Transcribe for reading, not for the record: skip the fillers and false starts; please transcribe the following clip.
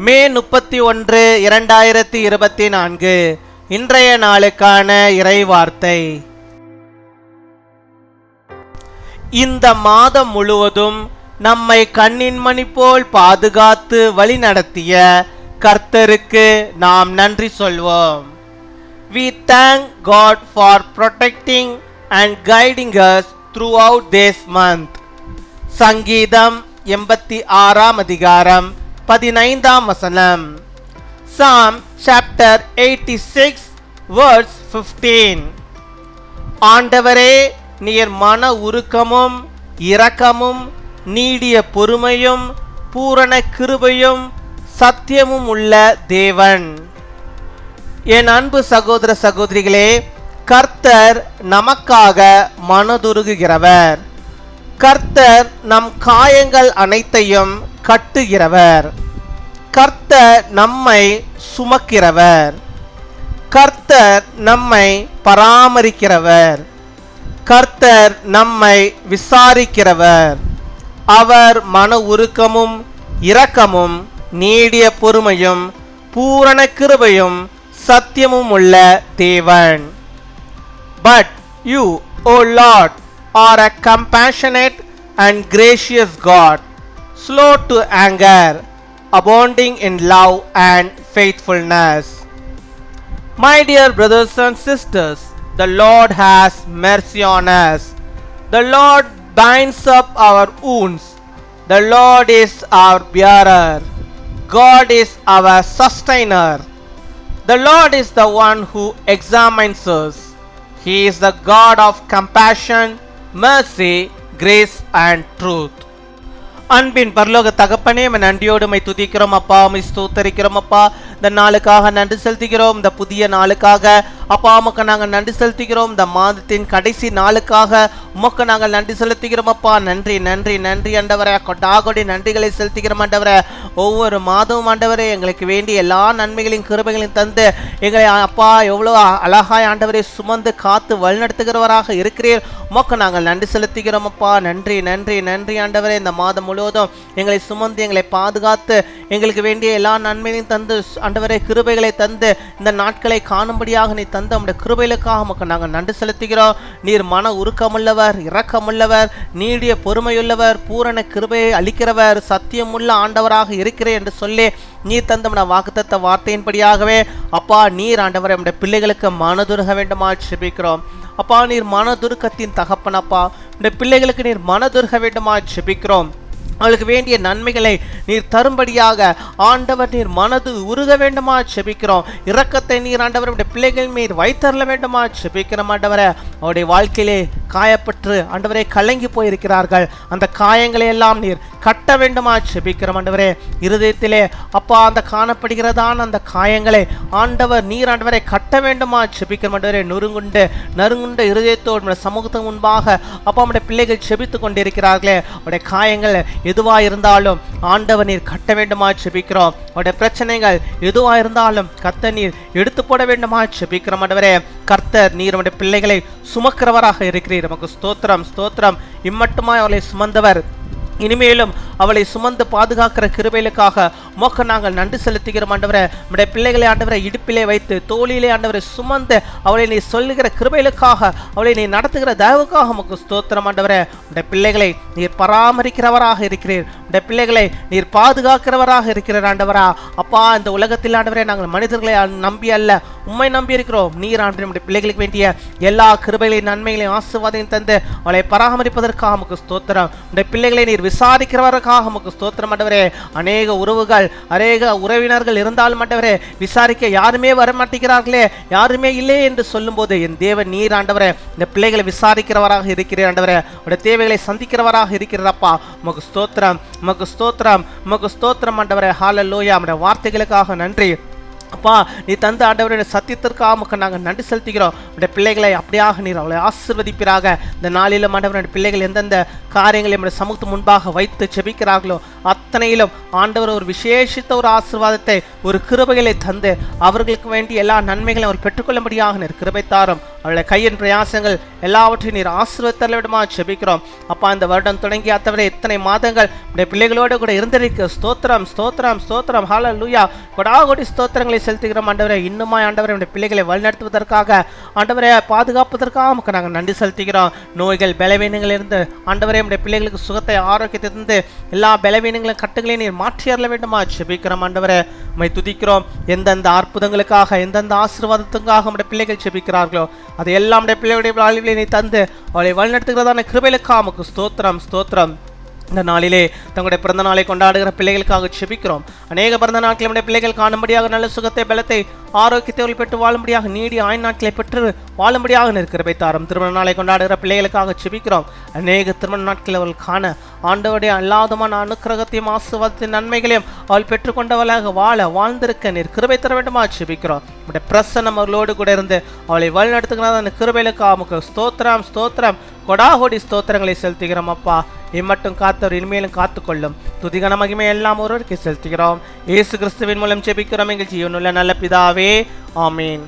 மே 31, 2024 இன்றைய நாளுக்கான இறைவார்த்தை. இந்த மாதம் முழுவதும் நம்மை கண்ணின் மணி போல் பாதுகாத்து வழிநடத்திய கர்த்தருக்கு நாம் நன்றி சொல்வோம். We thank God for protecting and guiding us throughout this month. சங்கீதம் 86 அதிகாரம் 15 வசனம். Psalm chapter 86 verse 15. ஆண்டவரே, நீர் மன உருக்கமும் இரக்கமும் நீடிய பொறுமையும் பூரண கிருபையும் சத்தியமும் உள்ள தேவன். என் அன்பு சகோதர சகோதரிகளே, கர்த்தர் நமக்காக மனதுருகுகிறவர். கர்த்தர் நம் காயங்கள் அனைத்தையும் கட்டுகிறவர். கர்த்தர் நம்மை சுமக்கிறவர். கர்த்தர் நம்மை பராமரிக்கிறவர். கர்த்தர் நம்மை விசாரிக்கிறவர். அவர் மன உருக்கமும் இரக்கமும் நீடிய பொறுமையும் பூரண கிருபையும் சத்தியமும் உள்ள தேவன். But you, O Lord, are a compassionate and gracious God, slow to anger, abounding in love and faithfulness. My dear brothers and sisters, the Lord has mercy on us. The Lord binds up our wounds. The Lord is our bearer. God is our sustainer. The Lord is the one who examines us. He is the God of compassion, mercy, grace and truth. அன்பின் பரலோக தகப்பனே, நன்றியோடு my துதிக்கிறோம் அப்பா, my ஸ்தோத்தரிக்கிறோம் அப்பா. இந்த நாளுக்காக நன்றி செலுத்துகிறோம். இந்த புதிய நாளுக்காக அப்பா உமக்கு நாங்கள் நன்றி செலுத்துகிறோம். இந்த மாதத்தின் கடைசி நாளுக்காக உமக்கு நாங்கள் நன்றி செலுத்துகிறோம் அப்பா. நன்றி நன்றி நன்றி ஆண்டவரே. கொடாகொடி நன்றிகளை செலுத்துகிறோம் ஆண்டவரே. ஒவ்வொரு மாதமும் ஆண்டவரே எங்களுக்கு வேண்டிய எல்லா நன்மைகளையும் கிருபைகளையும் தந்து எங்களை அப்பா எவ்வளோ அழகாய் ஆண்டவரை சுமந்து காத்து வழிநடத்துகிறவராக இருக்கிறீர். உமக்கு நாங்கள் நன்றி செலுத்துகிறோம் அப்பா. நன்றி நன்றி நன்றி ஆண்டவரே. இந்த மாதம் முழுவதும் எங்களை சுமந்து எங்களை பாதுகாத்து எங்களுக்கு வேண்டிய எல்லா நன்மைகளையும் தந்து ஆண்டவரே கிருபைகளை தந்து இந்த நாட்களை காணும்படியாக நீ தந்த நம்முடைய கிருபைகளுக்காக உமக்கு நாங்கள் நன்றி செலுத்துகிறோம். நீர் மன உருக்கமுள்ளவர், இரக்கமுள்ளவர், நீடிய பொறுமையுள்ளவர், பூரண கிருபையை அளிக்கிறவர், சத்தியமுள்ள ஆண்டவராக இருக்கிறேன் என்று சொல்லி நீர் தந்த நம்முடைய வாக்குத்தத்த வார்த்தையின்படியாகவே அப்பா நீர் ஆண்டவரை நம்முடைய பிள்ளைகளுக்கு மனதுருக வேண்டுமா செபிக்கிறோம் அப்பா. நீர் மனதுருக்கத்தின் தகப்பனப்பா. இந்த பிள்ளைகளுக்கு நீர் மனதுருக வேண்டுமா செபிக்கிறோம். அவளுக்கு வேண்டிய நன்மைகளை நீர் தரும்படியாக ஆண்டவர் நீர் மனது உருக வேண்டுமா செபிக்கிறோம். இரக்கத்தை நீர் ஆண்டவர் பிள்ளைகள் மீது வைத்தரல வேண்டுமா செபிக்கிறோம் ஆண்டவரை. அவருடைய வாழ்க்கையிலே காயப்பட்டு ஆண்டவரை கலங்கி போயிருக்கிறார்கள். அந்த காயங்களை எல்லாம் நீர் கட்ட வேண்டுமா செபிக்கிறோம் ஆண்டவரே. இருதயத்திலே அப்பா அந்த காணப்படுகிறதான அந்த காயங்களை ஆண்டவர் நீர் ஆண்டவரை கட்ட வேண்டுமா செபிக்கிறோம் ஆண்டவரே. நறுங்குண்ட இருதயத்தோடு சமூகத்துக்கு முன்பாக அப்பா நம்முடைய பிள்ளைகள் செபித்து கொண்டிருக்கிறார்களே. அவருடைய காயங்கள் எதுவாக இருந்தாலும் ஆண்டவர் நீர் கட்ட வேண்டுமா செபிக்கிறோம். அவருடைய பிரச்சனைகள் எதுவாக இருந்தாலும் கர்த்தர் நீர் எடுத்து போட வேண்டுமா செபிக்கிறோம் ஆண்டவரே. கர்த்தர் நீர் நம்முடைய பிள்ளைகளை சுமக்கிறவராக இருக்கிறீர். நமக்கு ஸ்தோத்திரம் ஸ்தோத்திரம். இம்மட்டுமாய் அவளை சுமந்தவர், இனிமேலும் அவளை சுமந்து பாதுகாக்கிற கிருபைகளுக்காக உமக்கு நாங்கள் நன்றி செலுத்துகிறோம் ஆண்டவரே. நம்முடைய பிள்ளைகளை ஆண்டவரை இடுப்பிலே வைத்து தோளிலே ஆண்டவரை சுமந்து அவளை நீ சொல்லுகிற கிருபைகளுக்காக அவளை நீ நடத்துகிற தயவுக்காக உமக்கு ஸ்தோத்திரம் ஆண்டவரே. உடைய பிள்ளைகளை நீர் பராமரிக்கிறவராக இருக்கிறீர். உடைய பிள்ளைகளை நீர் பாதுகாக்கிறவராக இருக்கிறார் ஆண்டவரா. அப்பா இந்த உலகத்தில் ஆண்டவரே நாங்கள் மனிதர்களை நம்பி அல்ல உம்மை நம்பி இருக்கிறோம். நீர் ஆண்டவரே நம்முடைய பிள்ளைகளுக்கு வேண்டிய எல்லா கிருபைகளையும் நன்மைகளையும் ஆசீர்வாதத்தையும் தந்து அவளை பராமரிப்பதற்காக உமக்கு ஸ்தோத்திரம். உடைய பிள்ளைகளை நீர் விசாரிக்கிறவர்களுக்காக உமக்கு ஸ்தோத்திரம் ஆண்டவரே. அநேக உறவுகள் அநேக உறவினர்கள் இருந்தாலும் ஆண்டவரே விசாரிக்க யாருமே வரமாட்டேங்கிறார்களே, யாருமே இல்லையே என்று சொல்லும் போது என் தேவன் நீர் ஆண்டவரே இந்த பிள்ளைகளை விசாரிக்கிறவராக இருக்கிறார் ஆண்டவரே. உடைய தேவைகளை சந்திக்கிறவராக இருக்கிறப்பா. உமக்கு ஸ்தோத்திரம் உமக்கு ஸ்தோத்திரம் உமக்கு ஸ்தோத்திரம் ஆண்டவரே. ஹல்லேலூயா. நம்முடைய வார்த்தைகளுக்காக நன்றி அப்பா. நீ தந்த ஆண்டவருடைய சத்தியத்திற்காக உமக்கு நாங்கள் நன்றி செலுத்துகிறோம். உடைய பிள்ளைகளை அப்படியாக நீர் அவளை ஆசீர்வதிப்பீராக. இந்த நாளிலும் ஆண்டவருடைய பிள்ளைகள் எந்தெந்த காரியங்களை நம்முடைய சமூகத்து முன்பாக வைத்து செபிக்கிறார்களோ அத்தனையிலும் ஆண்டவர் ஒரு விசேஷித்த ஒரு ஆசீர்வாதத்தை, ஒரு கிருபைகளை தந்து அவர்களுக்கு வேண்டிய எல்லா நன்மைகளையும் அவர் பெற்றுக்கொள்ளும்படியாக நீர் கிருபை தாரும். அவருடைய கையின் பிரயாசங்கள் எல்லாவற்றையும் நீர் ஆசீர்வதித்தருள விடமா ஜெபிக்கிறோம். அப்பா, இந்த வருடம் தொடங்கி அத்தவரை இத்தனை மாதங்கள் உடைய பிள்ளைகளோடு கூட இருந்திருக்க ஸ்தோத்திரம் ஸ்தோத்திரம் ஸ்தோத்திரம். ஹல்லேலூயா. கொடாகோடி ஸ்தோத்திரங்களை செலுத்துகிறோம் ஆண்டவரே. இன்னுமாய் ஆண்டவரே உடைய பிள்ளைகளை வழிநடத்துவதற்காக, ஆண்டவரை பாதுகாப்பதற்காக நமக்கு நாங்கள் நன்றி செலுத்துகிறோம். நோய்கள் பலவீனங்கள் இருந்து ஆண்டவரே உடைய பிள்ளைகளுக்கு சுகத்தை, ஆரோக்கியத்தை தந்து எல்லா பலவீனங்களும் கட்டுகளையும் நீர் மாற்றி அருள வேண்டுமா ஜெபிக்கிறோம் ஆண்டவரே. உம்மை துதிக்கிறோம். எந்தெந்த அற்புதங்களுக்காக, எந்தெந்த ஆசீர்வாதத்துக்காக உடைய பிள்ளைகள் ஜெபிக்கிறார்களோ அதை எல்லாம் உடைய பிள்ளைகளுடைய வாழ்விலே நீ தந்து அவளை வழிநடத்துகிறதான கிருபைகளுக்காக உமக்கு ஸ்தோத்திரம் ஸ்தோத்திரம். இந்த நாளிலே தங்களுடைய பிறந்த நாளை கொண்டாடுகிற பிள்ளைகளுக்காக ஜெபிக்கிறோம். அநேக பிறந்த நாட்களை நம்முடைய பிள்ளைகள் காணும்படியாக நல்ல சுகத்தை, பலத்தை, ஆரோக்கியத்தை பெற்று வாழும்படியாக, நீடிய ஆயுள் நாட்களை பெற்று வாழும்படியாக நிற்கிற தாரும். திருமண நாளை கொண்டாடுகிற பிள்ளைகளுக்காக ஜெபிக்கிறோம். அநேக திருமண நாட்களை அவள் காண ஆண்டவருடைய அல்லாதமான அனுக்கிரகத்தையும் ஆசீர்வாதத்தின் நன்மைகளையும் அவள் பெற்றுக்கொண்டவளாக வாழ்ந்திருக்க நீர் கிருபை தர வேண்டுமா ஜெபிக்கிறோம். நம்முடைய பிரசன்னம் அவர்களோடு கூட இருந்து அவளை வழிநடத்துகிறதா அந்த கிருபைகளுக்காக உமக்கு ஸ்தோத்திரம் ஸ்தோத்திரம். கொடாகோடி ஸ்தோத்திரங்களை செலுத்துகிறோம் அப்பா. இம்மட்டும் காத்தவர் இனிமேலும் காத்துக்கொள்ளும். துதிகன மகிமை எல்லாம் ஒருவருக்கு செலுத்துகிறோம். இயேசு கிறிஸ்துவின் மூலம் ஜெபிக்கிறோம் எங்கள் ஜீவனுள்ள நல்ல பிதாவே. ஆமீன்.